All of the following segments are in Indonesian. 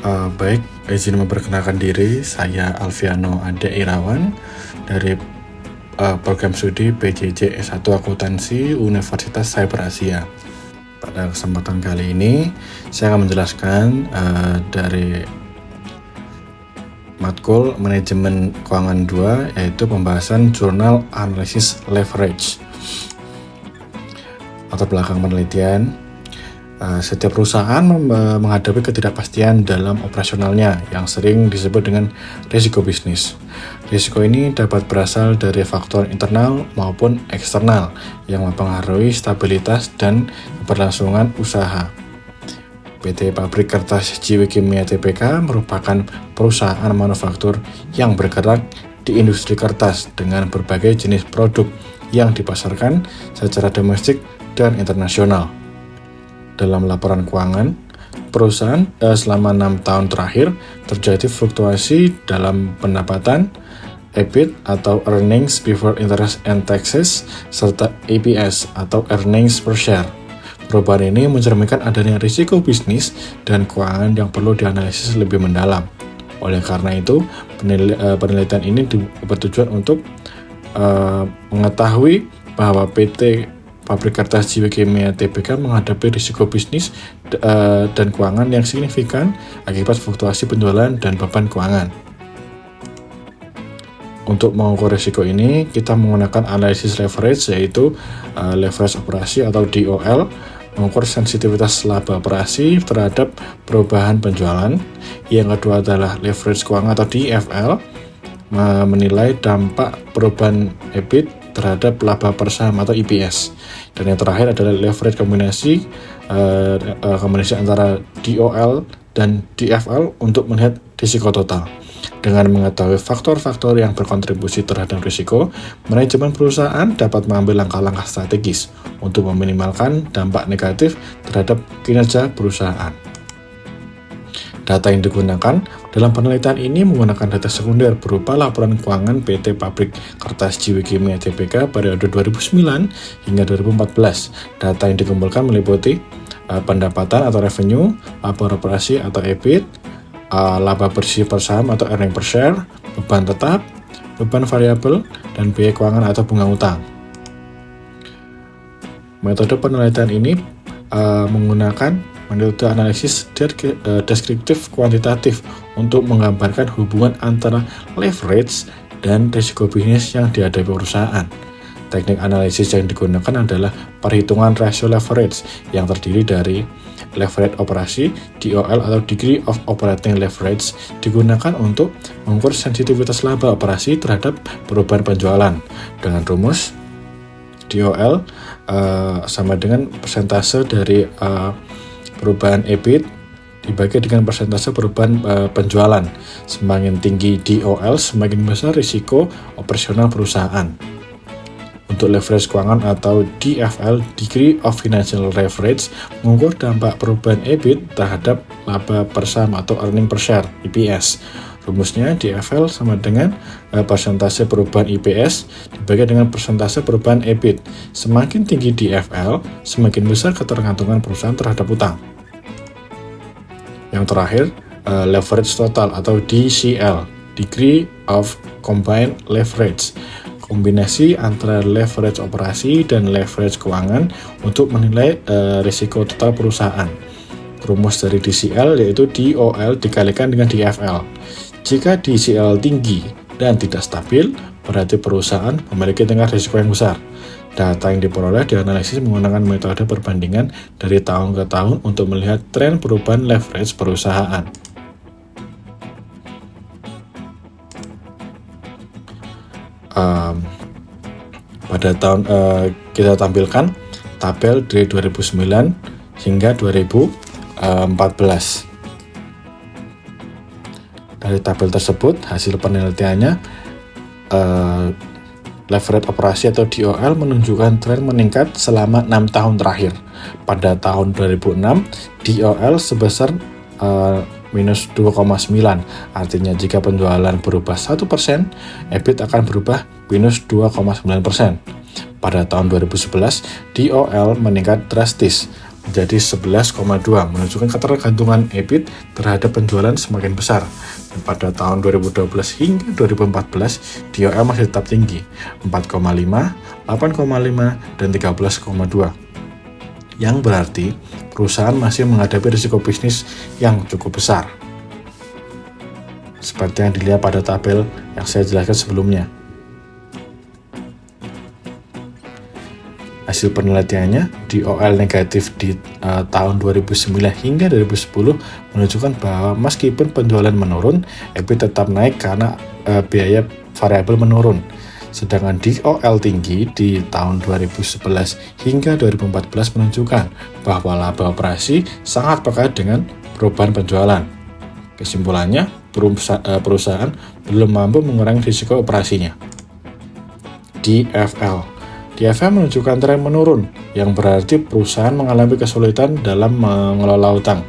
Baik, izin memperkenalkan diri, saya Alfiano Ade Irawan dari program studi PJJ S1 Akuntansi Universitas Cyber Asia. Pada kesempatan kali ini, saya akan menjelaskan dari matkul Manajemen Keuangan 2, yaitu pembahasan Jurnal Analisis Leverage. Latar belakang penelitian. Setiap perusahaan menghadapi ketidakpastian dalam operasionalnya yang sering disebut dengan risiko bisnis. Risiko ini dapat berasal dari faktor internal maupun eksternal yang mempengaruhi stabilitas dan keberlangsungan usaha. PT Pabrik Kertas Jiwi Kimia Tbk merupakan perusahaan manufaktur yang bergerak di industri kertas dengan berbagai jenis produk yang dipasarkan secara domestik dan internasional. Dalam laporan keuangan, perusahaan selama 6 tahun terakhir terjadi fluktuasi dalam pendapatan, EBIT atau Earnings Before Interest and Taxes, serta EPS atau Earnings Per Share. Perubahan ini mencerminkan adanya risiko bisnis dan keuangan yang perlu dianalisis lebih mendalam. Oleh karena itu, penelitian ini bertujuan untuk mengetahui bahwa PT Pabrik Kertas Jiwi Kimia Tbk menghadapi risiko bisnis dan keuangan yang signifikan akibat fluktuasi penjualan dan beban keuangan. Untuk mengukur risiko ini, kita menggunakan analisis leverage, yaitu leverage operasi atau DOL, mengukur sensitivitas laba operasi terhadap perubahan penjualan. Yang kedua adalah leverage keuangan atau DFL, menilai dampak perubahan EBIT terhadap laba per saham atau EPS. Dan yang terakhir adalah leverage kombinasi antara DOL dan DFL untuk melihat risiko total. Dengan mengetahui faktor-faktor yang berkontribusi terhadap risiko, manajemen perusahaan dapat mengambil langkah-langkah strategis untuk meminimalkan dampak negatif terhadap kinerja perusahaan. Data yang digunakan dalam penelitian ini menggunakan data sekunder berupa laporan keuangan PT Pabrik Kertas Jiwi Kimia Tbk periode 2009 hingga 2014. Data yang dikumpulkan meliputi pendapatan atau revenue, laba operasi atau EBIT, laba bersih per saham atau earning per share, beban tetap, beban variabel, dan biaya keuangan atau bunga utang. Metode penelitian ini menggunakan metode analisis deskriptif kuantitatif untuk menggambarkan hubungan antara leverage dan risiko bisnis yang dihadapi perusahaan. Teknik analisis yang digunakan adalah perhitungan rasio leverage yang terdiri dari leverage operasi, DOL atau Degree of Operating Leverage, digunakan untuk mengukur sensitivitas laba operasi terhadap perubahan penjualan. Dengan rumus DOL sama dengan persentase dari perubahan EBIT dibagi dengan persentase perubahan penjualan. Semakin tinggi DOL, semakin besar risiko operasional perusahaan. Untuk leverage keuangan atau DFL, Degree of Financial Leverage, mengukur dampak perubahan EBIT terhadap laba per saham atau earning per share, EPS. Rumusnya DFL sama dengan persentase perubahan EPS dibagi dengan persentase perubahan EBIT. Semakin tinggi DFL, semakin besar ketergantungan perusahaan terhadap utang. Yang terakhir, leverage total atau DCL, Degree of Combined Leverage, kombinasi antara leverage operasi dan leverage keuangan untuk menilai risiko total perusahaan. Rumus dari DCL yaitu DOL dikalikan dengan DFL. Jika DCL tinggi dan tidak stabil, berarti perusahaan memiliki tingkat risiko yang besar. Data yang diperoleh dianalisis menggunakan metode perbandingan dari tahun ke tahun untuk melihat tren perubahan leverage perusahaan. Pada tahun kita tampilkan tabel dari 2009 hingga 2014. Dari tabel tersebut, hasil penelitiannya leverage operasi atau DOL menunjukkan tren meningkat selama 6 tahun terakhir. Pada tahun 2006, DOL sebesar minus 2,9. Artinya jika penjualan berubah 1%, EBIT akan berubah minus 2,9%. Pada tahun 2011, DOL meningkat drastis menjadi 11,2, menunjukkan ketergantungan EBIT terhadap penjualan semakin besar. Dan pada tahun 2012 hingga 2014, DOL masih tetap tinggi, 4,5, 8,5, dan 13,2. Yang berarti perusahaan masih menghadapi risiko bisnis yang cukup besar. Seperti yang dilihat pada tabel yang saya jelaskan sebelumnya. Hasil penelitiannya, DOL negatif di tahun 2009 hingga 2010 menunjukkan bahwa meskipun penjualan menurun, EBIT tetap naik karena biaya variabel menurun. Sedangkan DOL tinggi di tahun 2011 hingga 2014 menunjukkan bahwa laba operasi sangat pekat dengan perubahan penjualan. Kesimpulannya, perusahaan belum mampu mengurangi risiko operasinya. DFL menunjukkan tren menurun, yang berarti perusahaan mengalami kesulitan dalam mengelola utang.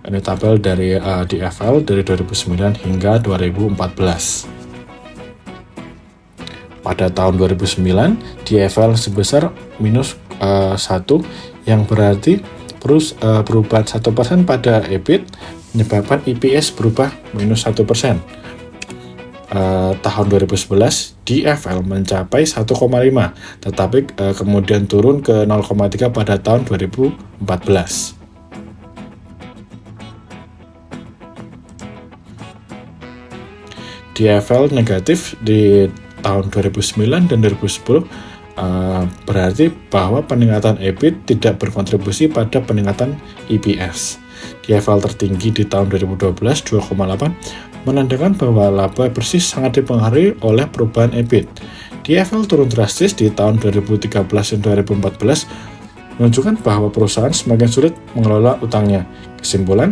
Ini tabel dari DFL dari 2009 hingga 2014. Pada tahun 2009, DFL sebesar minus 1, yang berarti perubahan 1% pada EBIT menyebabkan EPS berubah minus 1%. Tahun 2011 DFL mencapai 1,5, tetapi kemudian turun ke 0,3 pada tahun 2014. DFL negatif di tahun 2009 dan 2010 berarti bahwa peningkatan EBIT tidak berkontribusi pada peningkatan EPS. DFL tertinggi di tahun 2012 2,8 menandakan bahwa laba bersih sangat dipengaruhi oleh perubahan EBIT. DFL turun drastis di tahun 2013 dan 2014 menunjukkan bahwa perusahaan semakin sulit mengelola utangnya. Kesimpulan,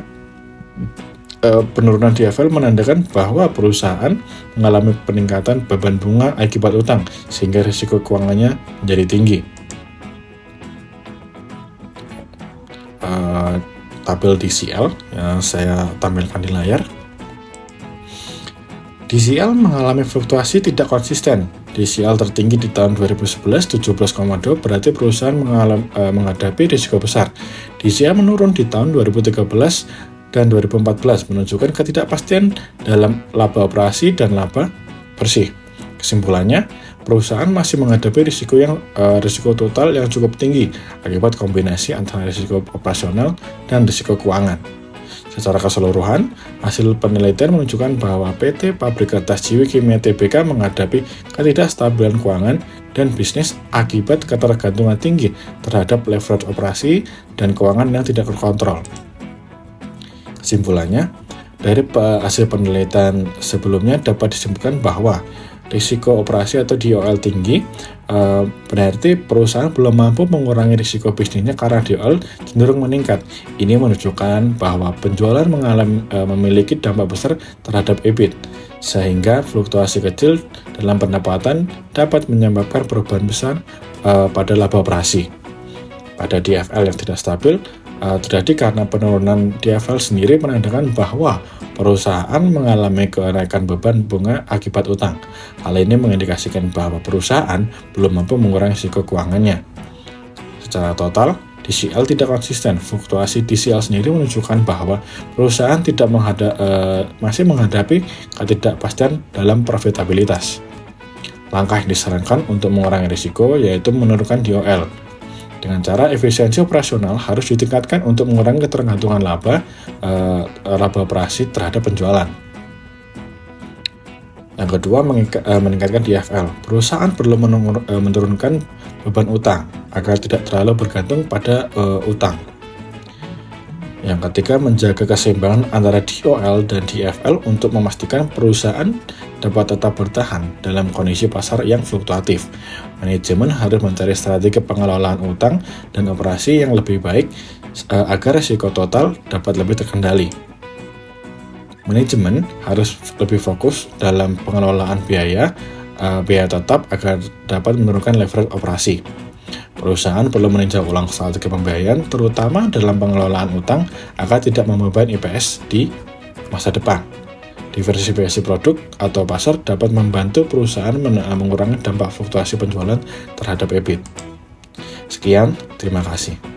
penurunan DFL menandakan bahwa perusahaan mengalami peningkatan beban bunga akibat utang, sehingga risiko keuangannya menjadi tinggi. Tabel DCL yang saya tampilkan di layar. DCL mengalami fluktuasi tidak konsisten. DCL tertinggi di tahun 2011 17,2, berarti perusahaan menghadapi risiko besar. DCL menurun di tahun 2013 dan 2014, menunjukkan ketidakpastian dalam laba operasi dan laba bersih. Kesimpulannya, perusahaan masih menghadapi risiko total yang cukup tinggi akibat kombinasi antara risiko operasional dan risiko keuangan. Secara keseluruhan, hasil penelitian menunjukkan bahwa PT Pabrik Kertas Jiwi Kimia Tbk menghadapi ketidakstabilan keuangan dan bisnis akibat ketergantungan tinggi terhadap leverage operasi dan keuangan yang tidak terkontrol. Kesimpulannya, dari hasil penelitian sebelumnya dapat disimpulkan bahwa risiko operasi atau DOL tinggi berarti perusahaan belum mampu mengurangi risiko bisnisnya karena DOL cenderung meningkat. Ini menunjukkan bahwa penjualan memiliki dampak besar terhadap EBIT, sehingga fluktuasi kecil dalam pendapatan dapat menyebabkan perubahan besar pada laba operasi. Pada DFL yang tidak stabil, terjadi karena penurunan DFL sendiri menandakan bahwa perusahaan mengalami kenaikan beban bunga akibat utang. Hal ini mengindikasikan bahwa perusahaan belum mampu mengurangi risiko keuangannya. Secara total, DCL tidak konsisten. Fluktuasi DCL sendiri menunjukkan bahwa perusahaan masih menghadapi ketidakpastian dalam profitabilitas. Langkah yang disarankan untuk mengurangi risiko yaitu menurunkan DOL. Dengan cara efisiensi operasional harus ditingkatkan untuk mengurangi ketergantungan laba operasi terhadap penjualan. Yang kedua, meningkatkan DFL. Perusahaan perlu menurunkan beban utang agar tidak terlalu bergantung pada utang. Yang ketiga, menjaga keseimbangan antara DOL dan DFL untuk memastikan perusahaan dapat tetap bertahan dalam kondisi pasar yang fluktuatif. Manajemen harus mencari strategi pengelolaan utang dan operasi yang lebih baik agar risiko total dapat lebih terkendali. Manajemen harus lebih fokus dalam pengelolaan biaya tetap agar dapat menurunkan leverage operasi. Perusahaan perlu meninjau ulang strategi pembiayaan, terutama dalam pengelolaan utang, agar tidak membebani EPS di masa depan. Diversifikasi produk atau pasar dapat membantu perusahaan mengurangi dampak fluktuasi penjualan terhadap EBIT. Sekian, terima kasih.